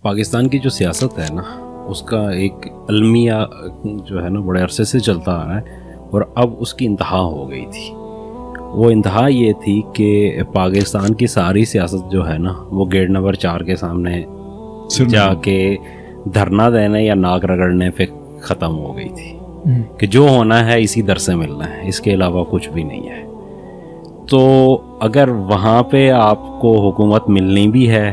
پاکستان کی جو سیاست ہے نا اس کا ایک المیہ جو ہے نا بڑے عرصے سے چلتا آ رہا ہے اور اب اس کی انتہا ہو گئی تھی. وہ انتہا یہ تھی کہ پاکستان کی ساری سیاست جو ہے نا وہ گیٹ نمبر 4 کے سامنے جا کے دھرنا دینے یا ناک رگڑنے پہ ختم ہو گئی تھی کہ جو ہونا ہے اسی در سے ملنا ہے, اس کے علاوہ کچھ بھی نہیں ہے. تو اگر وہاں پہ آپ کو حکومت ملنی بھی ہے,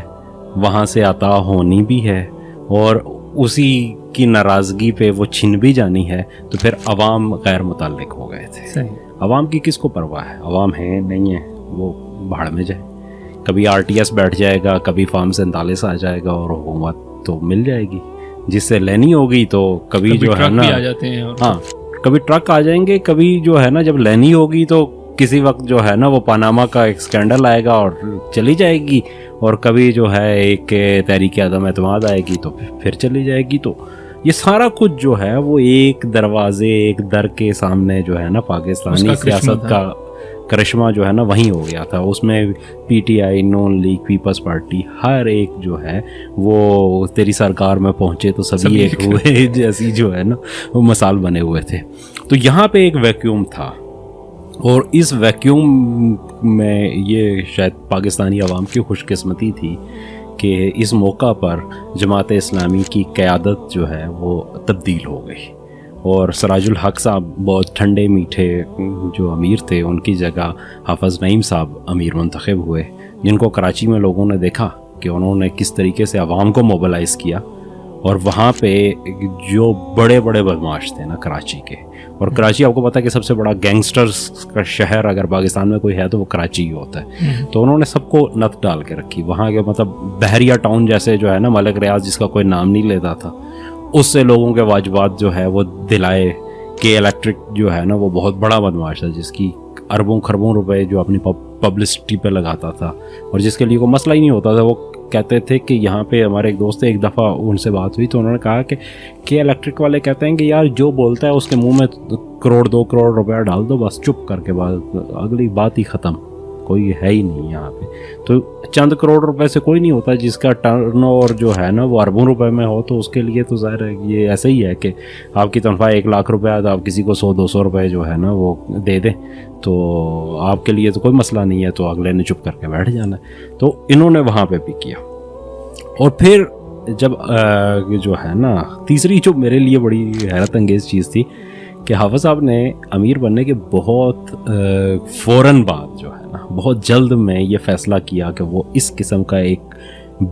وہاں سے عطا ہونی بھی ہے اور اسی کی ناراضگی پہ وہ چھن بھی جانی ہے, تو پھر عوام غیر متعلق ہو گئے تھے. عوام کی کس کو پرواہ ہے؟ عوام ہے نہیں ہے وہ بھاڑ میں جائے. کبھی RTS بیٹھ جائے گا, کبھی فارم 47 آ جائے گا اور حکومت تو مل جائے گی جس سے لینی ہوگی. تو کبھی جو ہے نا ہاں کبھی ٹرک آ جائیں گے, کبھی جو ہے نا جب لینی ہوگی تو کسی وقت جو ہے نا وہ پاناما کا ایک اسکینڈل آئے گا اور چلی جائے گی, اور کبھی جو ہے ایک تحریک عدم اعتماد آئے گی تو پھر چلی جائے گی. تو یہ سارا کچھ جو ہے وہ ایک دروازے ایک در کے سامنے جو ہے نا پاکستانی سیاست کا کرشمہ جو ہے نا وہیں ہو گیا تھا. اس میں PTI, نون لیگ, پیپلز پارٹی, ہر ایک جو ہے وہ تیری سرکار میں پہنچے تو سبھی ایک ہوئے جیسی جو ہے نا وہ مثال بنے ہوئے تھے. تو یہاں پہ ایک ویکیوم تھا اور اس ویکیوم میں یہ شاید پاکستانی عوام کی خوش قسمتی تھی کہ اس موقع پر جماعت اسلامی کی قیادت جو ہے وہ تبدیل ہو گئی اور سراج الحق صاحب بہت ٹھنڈے میٹھے جو امیر تھے ان کی جگہ حافظ نعیم صاحب امیر منتخب ہوئے, جن کو کراچی میں لوگوں نے دیکھا کہ انہوں نے کس طریقے سے عوام کو موبلائز کیا. اور وہاں پہ جو بڑے بڑے بدماش تھے نا کراچی کے, اور کراچی آپ کو پتہ ہے کہ سب سے بڑا گینگسٹرز کا شہر اگر پاکستان میں کوئی ہے تو وہ کراچی ہی ہوتا ہے, تو انہوں نے سب کو نت ڈال کے رکھی. وہاں کے مطلب بحریہ ٹاؤن جیسے جو ہے نا ملک ریاض جس کا کوئی نام نہیں لیتا تھا, اس سے لوگوں کے واجبات جو ہے وہ دلائے. کہ الیکٹرک جو ہے نا وہ بہت بڑا بدماش تھا جس کی اربوں خربوں روپے جو اپنی پبلسٹی پہ لگاتا تھا اور جس کے لیے کوئی مسئلہ ہی نہیں ہوتا تھا. وہ کہتے تھے کہ یہاں پہ ہمارے ایک دوست ایک دفعہ ان سے بات ہوئی تو انہوں نے کہا کہ الیکٹرک والے کہتے ہیں کہ یار جو بولتا ہے اس کے منہ میں 1-2 کروڑ روپیہ ڈال دو, بس چپ کر کے بعد اگلی بات ہی ختم, کوئی ہے ہی نہیں یہاں پہ. تو چند کروڑ روپے سے کوئی نہیں ہوتا, جس کا ٹرن اوور جو ہے نا وہ اربوں روپے میں ہو تو اس کے لیے تو ظاہر ہے یہ ایسا ہی ہے کہ آپ کی تنخواہ 1 لاکھ روپیہ تو آپ کسی کو 100-200 روپے جو ہے نا وہ دے دیں تو آپ کے لیے تو کوئی مسئلہ نہیں ہے, تو اگلے نے چپ کر کے بیٹھ جانا ہے. تو انہوں نے وہاں پہ بھی کیا. اور پھر جب جو ہے نا تیسری جو میرے لیے بڑی حیرت انگیز چیز تھی کہ حافظ صاحب نے امیر بننے کے بہت فوراً بعد جو ہے نا بہت جلد میں یہ فیصلہ کیا کہ وہ اس قسم کا ایک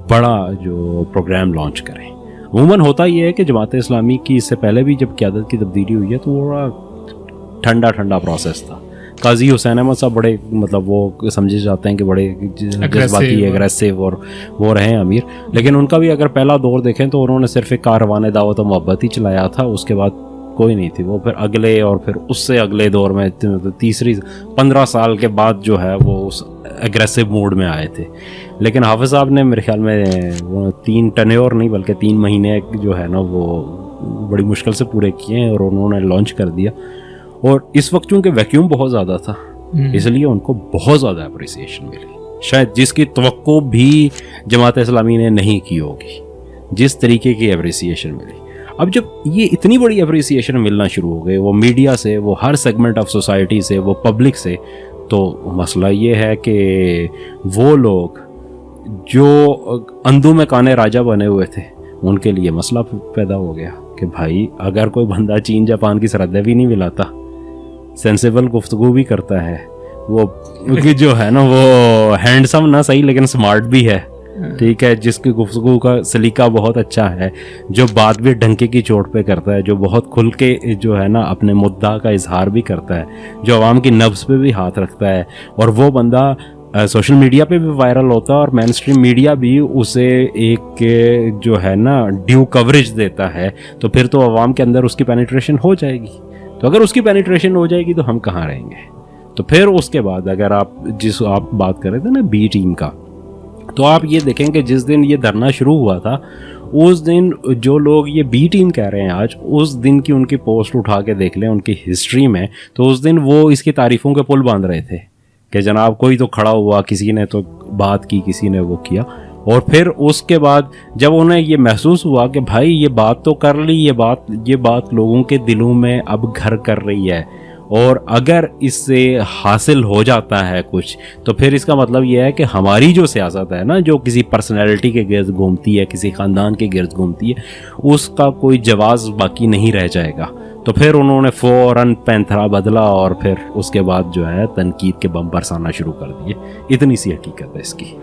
بڑا جو پروگرام لانچ کریں. عموماً ہوتا یہ ہے کہ جماعت اسلامی کی اس سے پہلے بھی جب قیادت کی تبدیلی ہوئی ہے تو وہ بڑا ٹھنڈا پروسیس تھا. قاضی حسین احمد صاحب بڑے مطلب وہ سمجھے جاتے ہیں کہ بڑے جذباتی اگریسو اور وہ رہے امیر, لیکن ان کا بھی اگر پہلا دور دیکھیں تو انہوں نے صرف ایک کاروان دعوت و محبت ہی چلایا تھا, اس کے بعد کوئی نہیں تھی. وہ پھر اگلے اور پھر اس سے اگلے دور میں تیسری 15 سال کے بعد جو ہے وہ اس اگریسو موڈ میں آئے تھے. لیکن حافظ صاحب نے میرے خیال میں 3 ٹینیور نہیں بلکہ 3 مہینے جو ہے نا وہ بڑی مشکل سے پورے کیے ہیں اور انہوں نے لانچ کر دیا. اور اس وقت چونکہ ویکیوم بہت زیادہ تھا اس لیے ان کو بہت زیادہ اپریسیشن ملی, شاید جس کی توقع بھی جماعت اسلامی نے نہیں کی ہوگی, جس طریقے کی اپریسیشن ملی. اب جب یہ اتنی بڑی اپریسیشن ملنا شروع ہو گئے, وہ میڈیا سے, وہ ہر سیگمنٹ آف سوسائٹی سے, وہ پبلک سے, تو مسئلہ یہ ہے کہ وہ لوگ جو اندھو میں کانے راجہ بنے ہوئے تھے ان کے لیے مسئلہ پیدا ہو گیا کہ بھائی اگر کوئی بندہ چین جاپان کی سرحدیں بھی نہیں ملاتا, سینسیبل گفتگو بھی کرتا ہے, وہ جو ہے نا وہ ہینڈسم نہ صحیح لیکن سمارٹ بھی ہے, ٹھیک ہے, جس کی گفتگو کا سلیقہ بہت اچھا ہے, جو بات بھی ڈنکے کی چوٹ پہ کرتا ہے, جو بہت کھل کے جو ہے نا اپنے مدعا کا اظہار بھی کرتا ہے, جو عوام کی نبض پہ بھی ہاتھ رکھتا ہے, اور وہ بندہ سوشل میڈیا پہ بھی وائرل ہوتا ہے اور مین اسٹریم میڈیا بھی اسے ایک جو ہے نا ڈیو کوریج دیتا ہے, تو پھر تو عوام کے اندر اس کی پینیٹریشن ہو جائے گی. تو اگر اس کی پینیٹریشن ہو جائے گی تو ہم کہاں رہیں گے. تو پھر اس کے بعد اگر آپ بات کر رہے تھے نا بی ٹیم کا, تو آپ یہ دیکھیں کہ جس دن یہ دھرنا شروع ہوا تھا اس دن جو لوگ یہ بی ٹیم کہہ رہے ہیں آج, اس دن کی ان کی پوسٹ اٹھا کے دیکھ لیں ان کی ہسٹری میں, تو اس دن وہ اس کی تعریفوں کے پل باندھ رہے تھے کہ جناب کوئی تو کھڑا ہوا, کسی نے تو بات کی, کسی نے وہ کیا. اور پھر اس کے بعد جب انہیں یہ محسوس ہوا کہ بھائی یہ بات تو کر لی، یہ بات لوگوں کے دلوں میں اب گھر کر رہی ہے، اور اگر اس سے حاصل ہو جاتا ہے کچھ تو پھر اس کا مطلب یہ ہے کہ ہماری جو سیاست ہے نا، جو کسی پرسنالٹی کے گرد گھومتی ہے، کسی خاندان کے گرد گھومتی ہے، اس کا کوئی جواز باقی نہیں رہ جائے گا۔ تو پھر انہوں نے فوراً پینتھرا بدلا اور پھر اس کے بعد جو ہے تنقید کے بم برسانا شروع کر دیے۔ اتنی سی حقیقت ہے اس کی۔